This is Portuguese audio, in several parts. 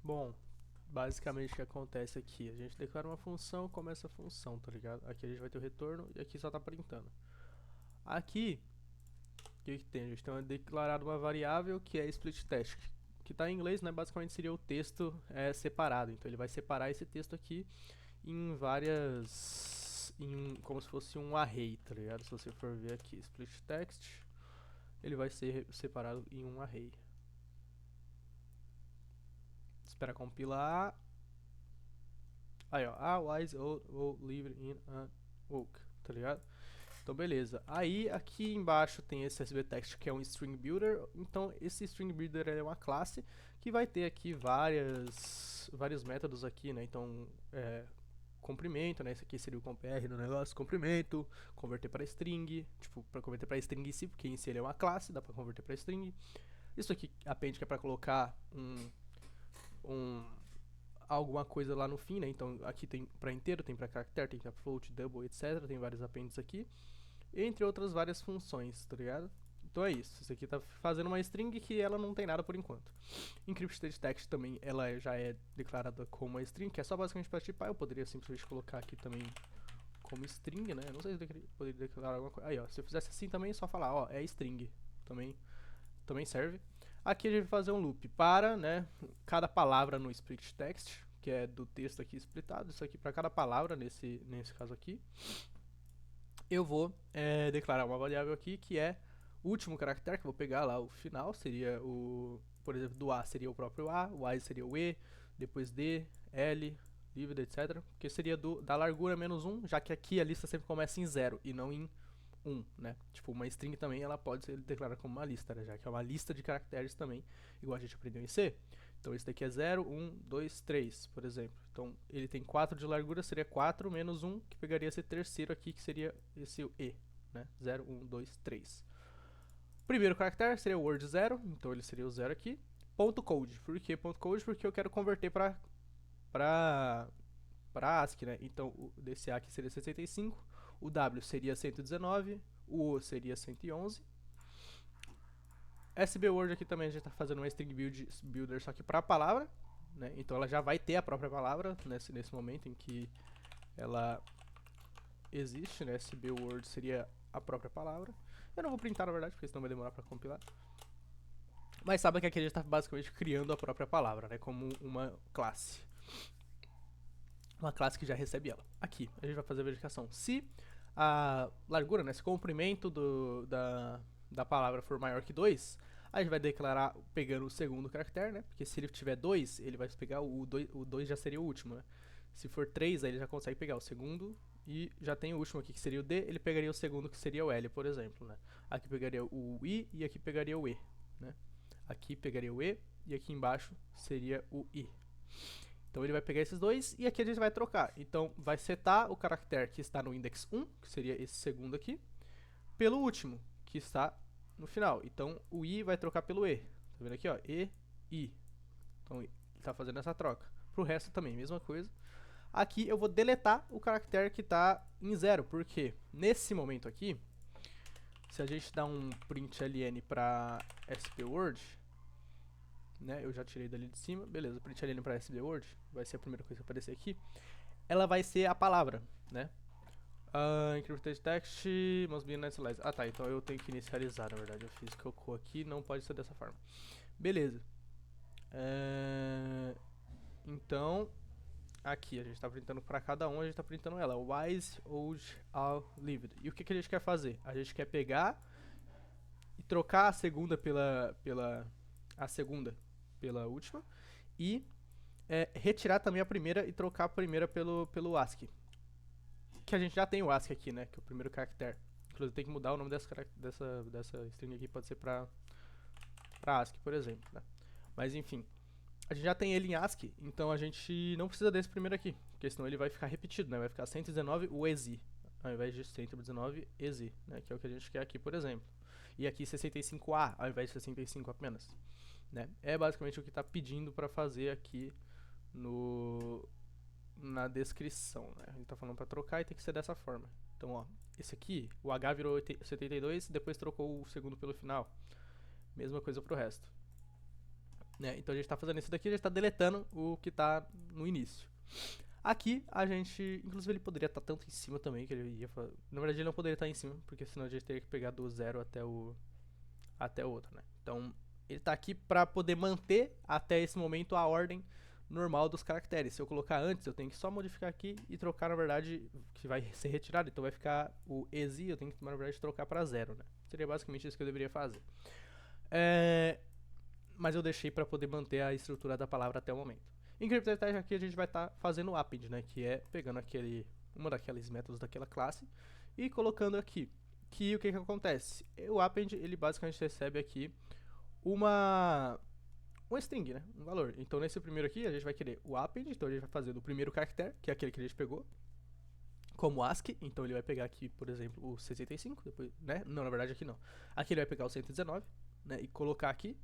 Bom, basicamente o que acontece aqui, a gente declara uma função, começa a função, tá ligado? Aqui a gente vai ter o retorno e aqui só tá printando. Aqui, o que tem? A gente tem declarado uma variável que é split test, que tá em inglês, né? Basicamente seria o texto separado. Então ele vai separar esse texto aqui em várias, como se fosse um array, tá ligado? Se você for ver aqui, split text, ele vai ser separado em um array. Espera compilar. Aí, ó, a wise old live in a oak, tá ligado? Então, beleza. Aí, aqui embaixo tem esse sbtext que é um string builder. Então, esse string builder é uma classe que vai ter aqui vários métodos aqui, né? Então, comprimento, né? Esse aqui seria o compr do negócio, comprimento, converter para string, tipo, para converter para string em si, porque em si ele é uma classe, dá para converter para string. Isso aqui, append, que é para colocar um alguma coisa lá no fim, né? Então aqui tem para inteiro, tem para caractere, tem para float, double, etc. Tem vários appends aqui, entre outras várias funções, tá ligado? Então é isso. Isso aqui tá fazendo uma string que ela não tem nada por enquanto. Encrypted text também, ela já é declarada como uma string, que é só basicamente para tipar. Eu poderia simplesmente colocar aqui também como string, né? Eu não sei se eu poderia declarar alguma coisa. Aí, ó, se eu fizesse assim também, é só falar, ó, é string. Também serve. Aqui a gente vai fazer um loop para, né, cada palavra no split text, que é do texto aqui splitado, isso aqui para cada palavra nesse caso aqui. Eu vou declarar uma variável aqui que é o último caractere, que eu vou pegar lá o final, seria o, por exemplo, do A seria o próprio A, o I seria o E, depois D, L, livre, etc. Que seria da largura menos 1, já que aqui a lista sempre começa em 0 e não em 1, né? Tipo, uma string também ela pode ser declarada como uma lista, né? Já que é uma lista de caracteres também, igual a gente aprendeu em C. Então esse daqui é 0, 1, 2, 3, por exemplo. Então ele tem 4 de largura, seria 4 menos 1, que pegaria esse terceiro aqui, que seria esse E, né? 0, 1, 2, 3. Primeiro caractere seria o word 0, então ele seria o 0 aqui. Ponto .code. Por que ponto .code? Porque eu quero converter para ASCII, né? Então o desse A aqui seria 65, o W seria 119, o O seria 111. SBWord aqui também a gente está fazendo uma string builder só que para a palavra, né? Então ela já vai ter a própria palavra nesse momento em que ela existe, né? SBWord seria a própria palavra. Eu não vou printar na verdade, porque senão vai demorar para compilar. Mas sabe que aqui a gente está basicamente criando a própria palavra, né? Como uma classe. Uma classe que já recebe ela. Aqui, a gente vai fazer a verificação. Se a largura, né, se o comprimento da palavra for maior que 2, a gente vai declarar pegando o segundo caractere, né? Porque se ele tiver 2, ele vai pegar o 2 já seria o último, né? Se for 3, aí ele já consegue pegar o segundo e já tem o último aqui que seria o D, ele pegaria o segundo que seria o L, por exemplo, né? Aqui pegaria o I e aqui pegaria o E, né? Aqui pegaria o E e aqui embaixo seria o I. Então ele vai pegar esses dois e aqui a gente vai trocar. Então vai setar o caractere que está no index 1, que seria esse segundo aqui, pelo último, que está no final. Então o I vai trocar pelo E. Tá vendo aqui, ó? E, I. Então ele está fazendo essa troca. Pro resto também, mesma coisa. Aqui eu vou deletar o caractere que está em 0, porque nesse momento aqui, se a gente dá um println para spword, né, eu já tirei dali de cima, beleza, println para sbword, vai ser a primeira coisa que vai aparecer aqui, ela vai ser a palavra, né? Encrypted text must be initialized. Ah tá, então eu tenho que inicializar, na verdade, eu fiz cocô aqui, não pode ser dessa forma. Beleza. Então, aqui a gente está printando para cada um, a gente está printando ela, wise, old, all, lived. E o que a gente quer fazer? A gente quer pegar e trocar a segunda pela última e retirar também a primeira e trocar a primeira pelo ASCII. Que a gente já tem o ASCII aqui, né? Que é o primeiro caractere. Inclusive tem que mudar o nome dessa string aqui, pode ser pra ASCII, por exemplo, né? Mas enfim, a gente já tem ele em ASCII, então a gente não precisa desse primeiro aqui, porque senão ele vai ficar repetido, né? Vai ficar 119 o EXI, ao invés de 119 EXI, né? Que é o que a gente quer aqui, por exemplo. E aqui 65A, ao invés de 65 apenas, né? É basicamente o que está pedindo para fazer aqui na descrição, né? Ele tá falando para trocar e tem que ser dessa forma. Então, ó, esse aqui, o H virou 72, depois trocou o segundo pelo final. Mesma coisa pro resto. né? Então a gente tá fazendo isso daqui, a gente tá deletando o que tá no início. Aqui a gente, inclusive ele poderia estar tanto em cima também, que ele ia, na verdade ele não poderia estar em cima, porque senão a gente teria que pegar do 0 até o outro, né? Então ele tá aqui pra poder manter até esse momento a ordem normal dos caracteres. Se eu colocar antes, eu tenho que só modificar aqui e trocar, na verdade, que vai ser retirado. Então vai ficar o EXI, eu tenho que, na verdade, trocar pra 0, né? Seria basicamente isso que eu deveria fazer. Mas eu deixei pra poder manter a estrutura da palavra até o momento. Em Encrypted Tag aqui a gente vai estar fazendo o append, né? Que é pegando uma daqueles métodos daquela classe e colocando aqui. Que o que acontece? O append, ele basicamente recebe aqui uma string, né? Um valor. Então nesse primeiro aqui a gente vai querer o append, então a gente vai fazer do primeiro caractere, que é aquele que a gente pegou, como ASCII, então ele vai pegar aqui, por exemplo, o 65, depois, né? Não, na verdade aqui não. Aqui ele vai pegar o 119, né? E colocar aqui,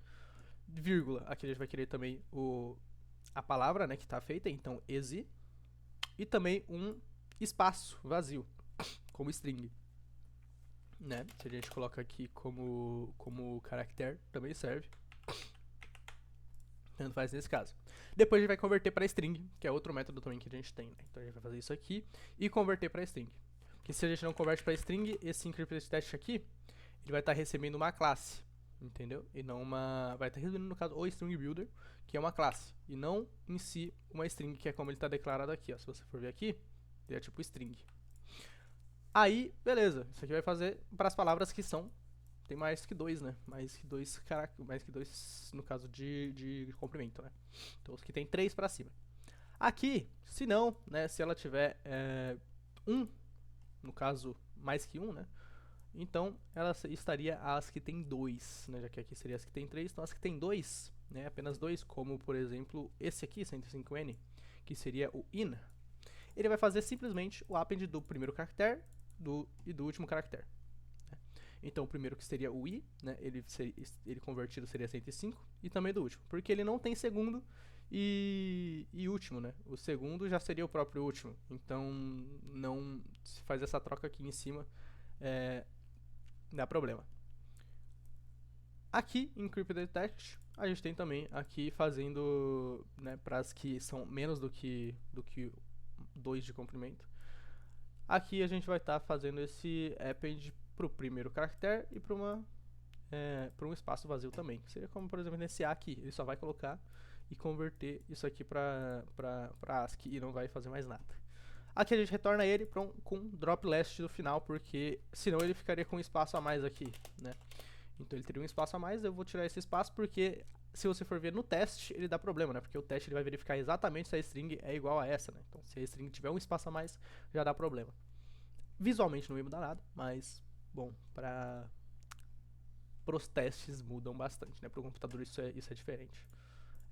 vírgula, aqui a gente vai querer também a palavra, né, que está feita, então EXI, e também um espaço vazio, como string, né? Se a gente coloca aqui como caractere, também serve. Tanto faz nesse caso. Depois a gente vai converter para string, que é outro método também que a gente tem, né? Então a gente vai fazer isso aqui e converter para string. Porque se a gente não converte para string, esse encrypted text aqui, ele vai estar recebendo uma classe, entendeu? E não uma... vai estar recebendo, no caso, o string builder, que é uma classe, e não em si uma string, que é como ele está declarado aqui, ó. Se você for ver aqui, ele é tipo string. Aí, beleza. Isso aqui vai fazer para as palavras que são... tem mais que dois, né? Mais que dois no caso de comprimento, né? Então os que tem 3 para cima. Aqui, se não, né? Se ela tiver no caso mais que 1, né? Então ela estaria as que tem 2, né? Já que aqui seria as que tem 3, então as que tem 2, né? Apenas 2, como por exemplo esse aqui, 105N, que seria o in. Ele vai fazer simplesmente o append do primeiro caractere e do último caractere. Então o primeiro que seria o I, né, ele convertido seria 105, e também do último, porque ele não tem segundo e último, né? O segundo já seria o próprio último, então não se faz essa troca aqui em cima, dá problema. Aqui em Encrypted Text, a gente tem também aqui fazendo, né, para as que são menos do que 2 de comprimento. Aqui a gente vai estar fazendo esse append para o primeiro caractere e para um espaço vazio também. Seria como, por exemplo, nesse A aqui. Ele só vai colocar e converter isso aqui para ASCII e não vai fazer mais nada. Aqui a gente retorna ele com drop last no final, porque senão ele ficaria com um espaço a mais aqui, né? Então ele teria um espaço a mais, eu vou tirar esse espaço porque se você for ver no teste, ele dá problema, né? Porque o teste ele vai verificar exatamente se a string é igual a essa, né? Então se a string tiver um espaço a mais, já dá problema. Visualmente não ia mudar nada, mas, bom, pros testes mudam bastante, né? Pro computador isso é diferente.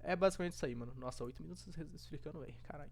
É basicamente isso aí, mano. Nossa, 8 minutos explicando, velho. Caralho.